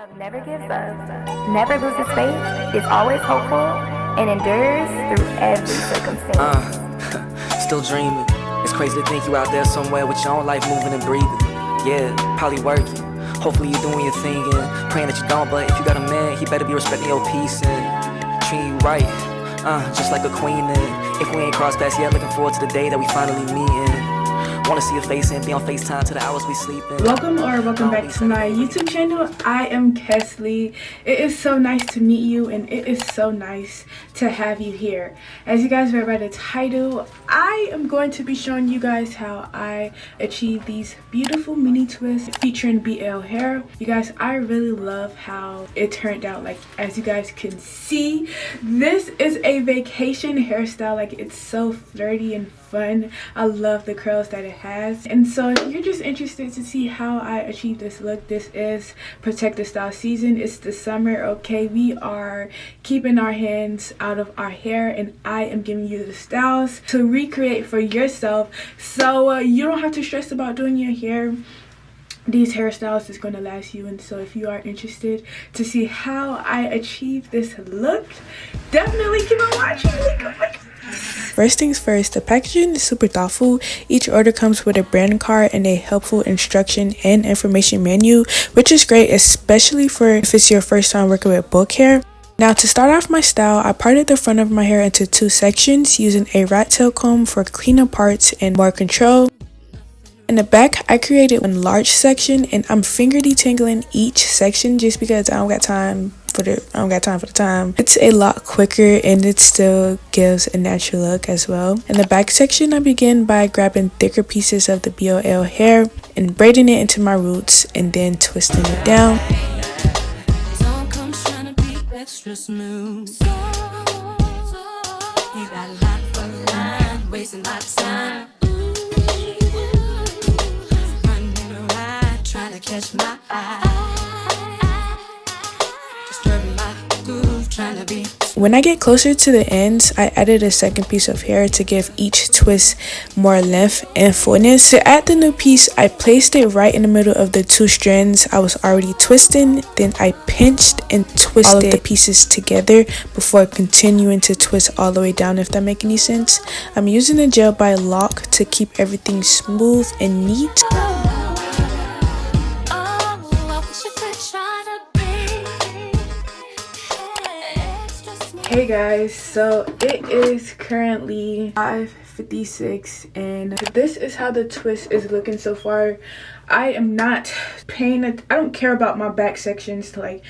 Love never gives up, never loses faith, is always hopeful, and endures through every circumstance. Still dreaming. It's crazy to think you out there somewhere with your own life moving and breathing. Yeah, probably working. Hopefully you're doing your thing and praying that you don't. But if you got a man, he better be respecting your peace and treating you right. Just like a queen. And if we ain't crossed paths yet, looking forward to the day that we finally meet. And wanna see your face and be on FaceTime to the hours we sleep in. Welcome back to my YouTube channel. I am Kesley. It is so nice to meet you and it is so nice to have you here. As you guys read by the title, I am going to be showing you guys how I achieve these beautiful mini twists featuring BL hair. You guys, I really love how it turned out. Like, as you guys can see, this is a vacation hairstyle. Like, it's so flirty and fun. I love the curls that it has. And so if you're just interested to see how I achieve this look, this is protective style season. It's the summer, okay? We are keeping our hands out of our hair and I am giving you the styles to recreate for yourself, so you don't have to stress about doing your hair. These hairstyles is going to last you. And so if you are interested to see how I achieve this look, definitely keep on watching. First things first, the packaging is super thoughtful. Each order comes with a brand card and a helpful instruction and information menu, which is great, especially for if it's your first time working with bulk hair. Now, to start off my style, I parted the front of my hair into two sections using a rat tail comb for cleaner parts and more control. In the back, I created one large section and I'm finger detangling each section just because I don't got time for the time. It's a lot quicker and it still gives a natural look as well. In the back section, I begin by grabbing thicker pieces of the BOL hair and braiding it into my roots and then twisting it down. Extra smooth. You got a lot for line, wasting my time. Running around, trying to catch my eye. Disturbing my groove, trying to be. When I get closer to the ends, I added a second piece of hair to give each twist more length and fullness. To add the new piece, I placed it right in the middle of the two strands I was already twisting. Then I pinched and twisted all of the pieces together before continuing to twist all the way down, if that makes any sense. I'm using the gel by lock to keep everything smooth and neat. Hey guys, so it is currently 5:56 and this is how the twist is looking so far. I am not paying it. I don't care about my back sections. Like,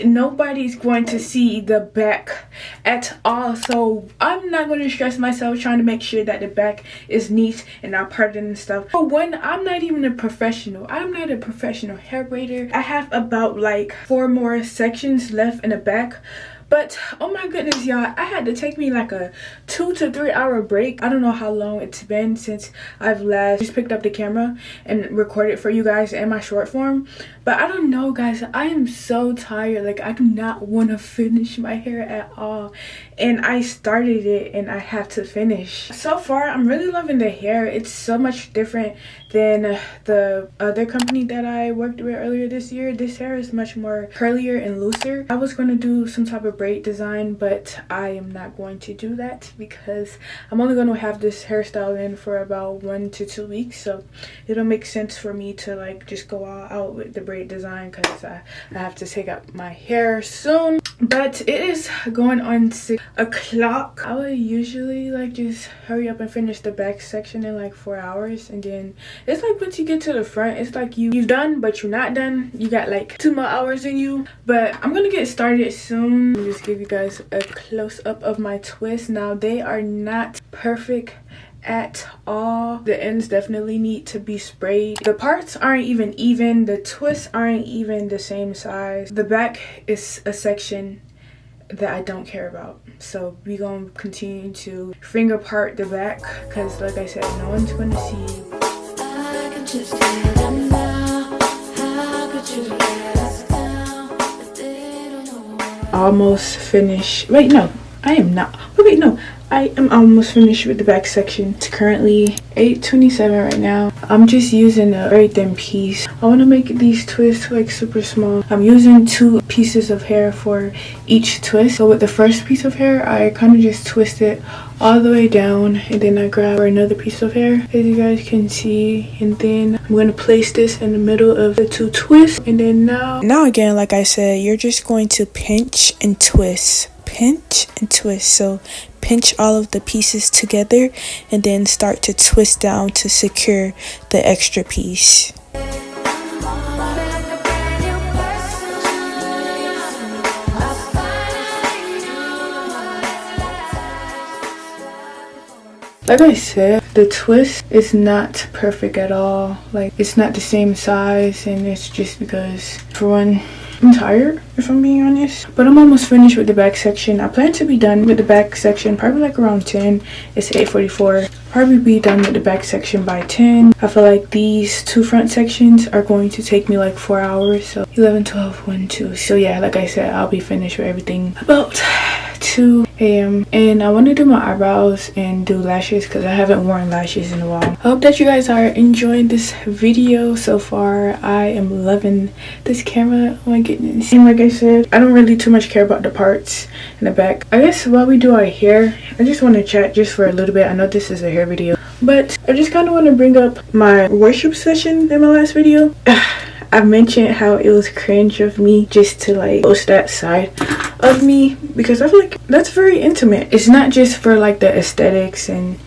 nobody's going to see the back at all, so I'm not going to stress myself trying to make sure that the back is neat and not parted and stuff. For one, I'm not even a professional. I'm not a professional hair braider. I have about like 4 more sections left in the back. But oh my goodness, y'all, I had to take me like a 2 to 3 hour break. I don't know how long it's been since I've last just picked up the camera and recorded for you guys in my short form. But I don't know, guys, I am so tired. Like, I do not want to finish my hair at all. And I started it and I have to finish. So far, I'm really loving the hair. It's so much different than the other company that I worked with earlier this year. This hair is much more curlier and looser. I was going to do some type of braid design, but I am not going to do that because I'm only going to have this hairstyle in for about 1 to 2 weeks. So it'll make sense for me to like just go all out with the braid design because I have to take out my hair soon. But it is going on 6 o'clock. I would usually like just hurry up and finish the back section in like 4 hours, and then it's like once you get to the front, it's like you've done but you're not done. You got like 2 more hours in you. But I'm gonna get started soon. Let me just give you guys a close-up of my twists. Now, they are not perfect at all. The ends definitely need to be sprayed. The parts aren't even. The twists aren't even the same size. The back is a section that I don't care about, so we gonna continue to finger part the back because, like I said, no one's gonna see. I can just hear them now. How could you let us down? But they don't know. Almost finished. Wait, no, I am not. Wait, no, I I am almost finished with the back section. It's currently 8:27 right now. I'm just using a very thin piece. I want to make these twists like super small. I'm using 2 pieces of hair for each twist. So with the first piece of hair, I kind of just twist it all the way down, and then I grab another piece of hair, as you guys can see, and then I'm going to place this in the middle of the 2 twists. And then now again, like I said, you're just going to pinch and twist, pinch and twist. So pinch all of the pieces together and then start to twist down to secure the extra piece. Like I said, the twist is not perfect at all. Like, it's not the same size, and it's just because, for one, I'm tired, if I'm being honest. But I'm almost finished with the back section. I plan to be done with the back section probably like around 10. It's 8:44. Probably be done with the back section by 10. I feel like these 2 front sections are going to take me like 4 hours. So 11, 12, 1, 2. So yeah, like I said, I'll be finished with everything about 2 a.m. and I want to do my eyebrows and do lashes because I haven't worn lashes in a while. I hope that you guys are enjoying this video so far. I am loving this camera. Oh my goodness. And like I said, I don't really too much care about the parts in the back. I guess while we do our hair, I just want to chat just for a little bit. I know this is a hair video, but I just kind of want to bring up my worship session in my last video. I mentioned how it was cringe of me just to like post that side of me because I feel like that's very intimate. It's not just for like the aesthetics and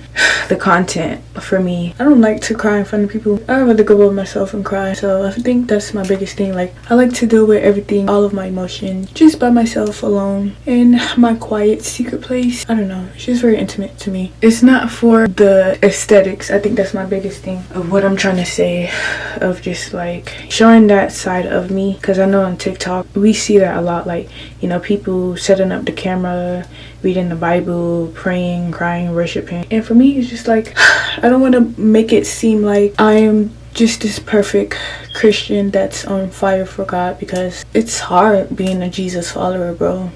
the content for me. I don't like to cry in front of people. I'd rather go by myself and cry. So I think that's my biggest thing. Like, I like to deal with everything, all of my emotions, just by myself alone in my quiet secret place. I don't know, it's just very intimate to me. It's not for the aesthetics. I think that's my biggest thing of what I'm trying to say, of just like showing that side of me, because I know on TikTok we see that a lot. Like, you know, people setting up the camera, reading the Bible, praying, crying, worshiping. And for me, it's just like, I don't want to make it seem like I am just this perfect Christian that's on fire for God, because it's hard being a Jesus follower, bro.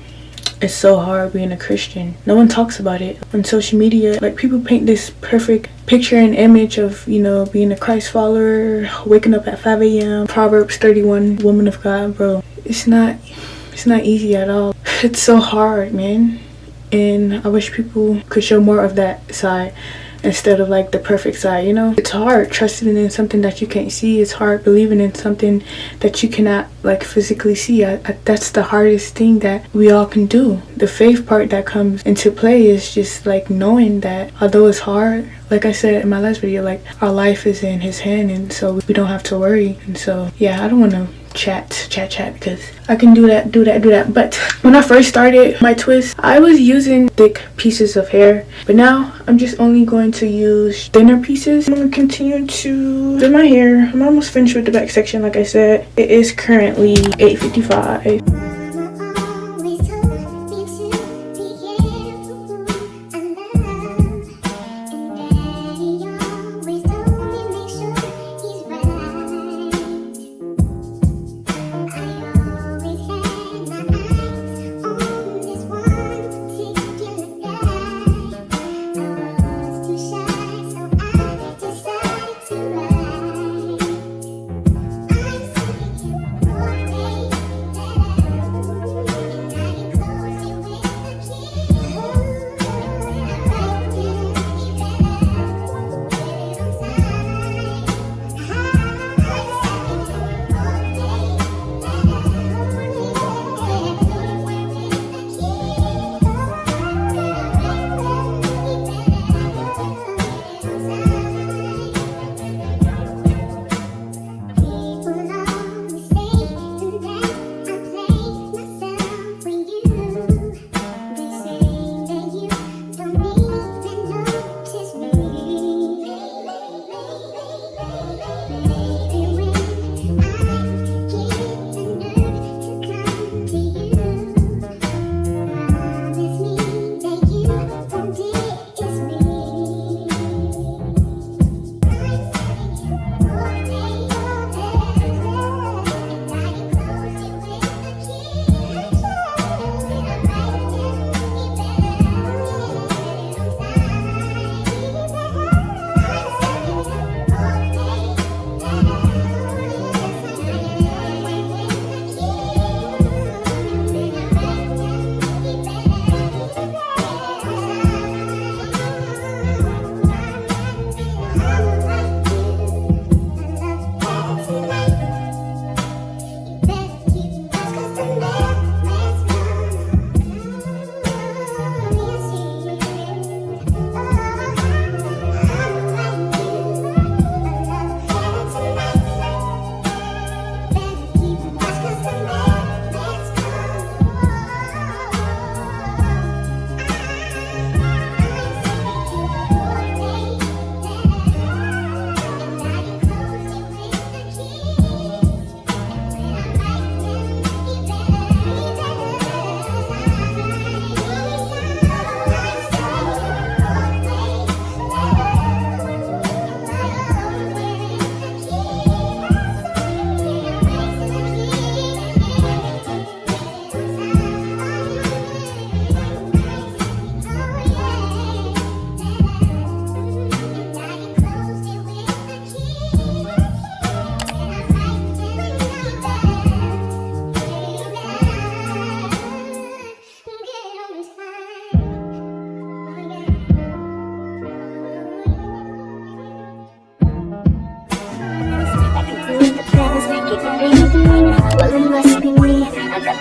It's so hard being a Christian. No one talks about it on social media. Like, people paint this perfect picture and image of, you know, being a Christ follower, waking up at 5 a.m. Proverbs 31, woman of God, bro. It's not easy at all. It's so hard, man. And I wish people could show more of that side instead of like the perfect side, you know? It's hard trusting in something that you can't see. It's hard believing in something that you cannot like physically see. That's the hardest thing that we all can do. The faith part that comes into play is just like knowing that although it's hard, like I said in my last video, like our life is in his hand, and so we don't have to worry. And so yeah, I don't want to chat because I can do that. But when I first started my twist, I was using thick pieces of hair, but now I'm just only going to use thinner pieces. I'm going to continue to do my hair. I'm almost finished with the back section. Like I said, it is currently 8:55.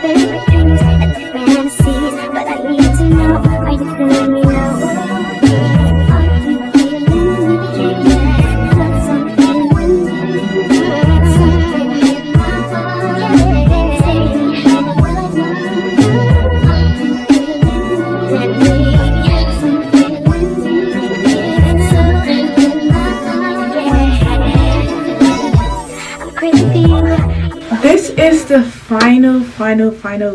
favorite dreams and the fantasies, but I need to know, are you feeling me now? Are you feeling me? Got something in me. Something in my heart. Saying you will know. Are you feeling me? Something in me. Something in my heart. I'm crazy for you. This is the final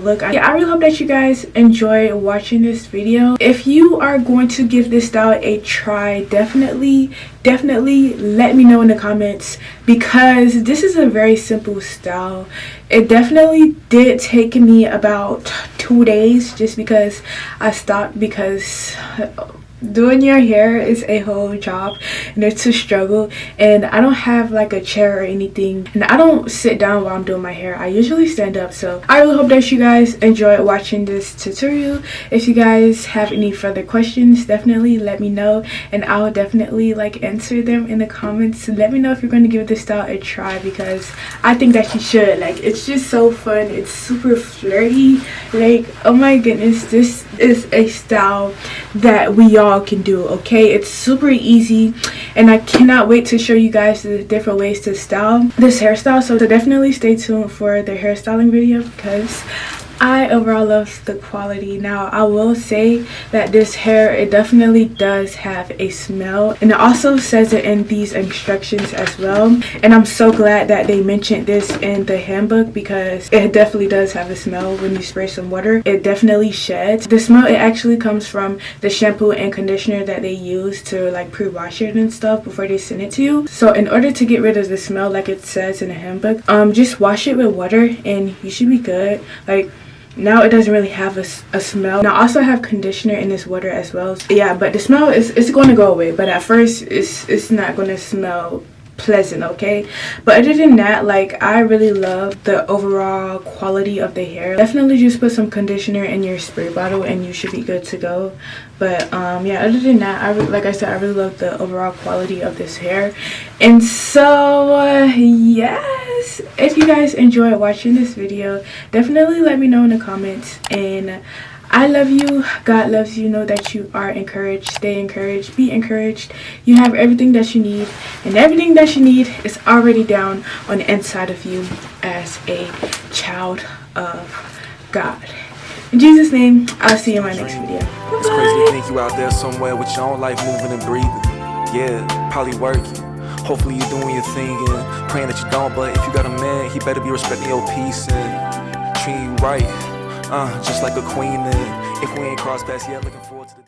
look. I really hope that you guys enjoy watching this video. If you are going to give this style a try, definitely let me know in the comments, because this is a very simple style. It definitely did take me about 2 days just because I stopped, because doing your hair is a whole job and it's a struggle, and I don't have like a chair or anything, and I don't sit down while I'm doing my hair. I usually stand up. So I really hope that you guys enjoy watching this tutorial. If you guys have any further questions, definitely let me know, and I'll definitely like answer them in the comments. Let me know if you're going to give this style a try, because I think that you should. Like, it's just so fun. It's super flirty. Like, oh my goodness, this is a style that we all can do. Okay, it's super easy, and I cannot wait to show you guys the different ways to style this hairstyle. So definitely stay tuned for the hairstyling video, because I overall love the quality. Now, I will say that this hair, it definitely does have a smell, and it also says it in these instructions as well. And I'm so glad that they mentioned this in the handbook, because it definitely does have a smell. When you spray some water, it definitely sheds. The smell, it actually comes from the shampoo and conditioner that they use to like pre-wash it and stuff before they send it to you. So in order to get rid of the smell, like it says in the handbook, just wash it with water and you should be good. Like, now it doesn't really have a smell. Now I also have conditioner in this water as well. Yeah, but the smell it's going to go away, but at first it's not going to smell pleasant, okay? But other than that, like, I really love the overall quality of the hair. Definitely just put some conditioner in your spray bottle and you should be good to go. But yeah, other than that, like I said, I really love the overall quality of this hair. And so yes, if you guys enjoy watching this video, definitely let me know in the comments. And I love you. God loves you. Know that you are encouraged. Stay encouraged. Be encouraged. You have everything that you need, and everything that you need is already down on the inside of you as a child of God. In Jesus' name, I'll see you in my next video. It's crazy to think you out there somewhere with your own life moving and breathing. Yeah, probably working. Hopefully you're doing your thing and praying that you don't. But if you got a man, he better be respecting your peace and treating you right. Just like a queen. And if we ain't crossed paths yet, looking forward to the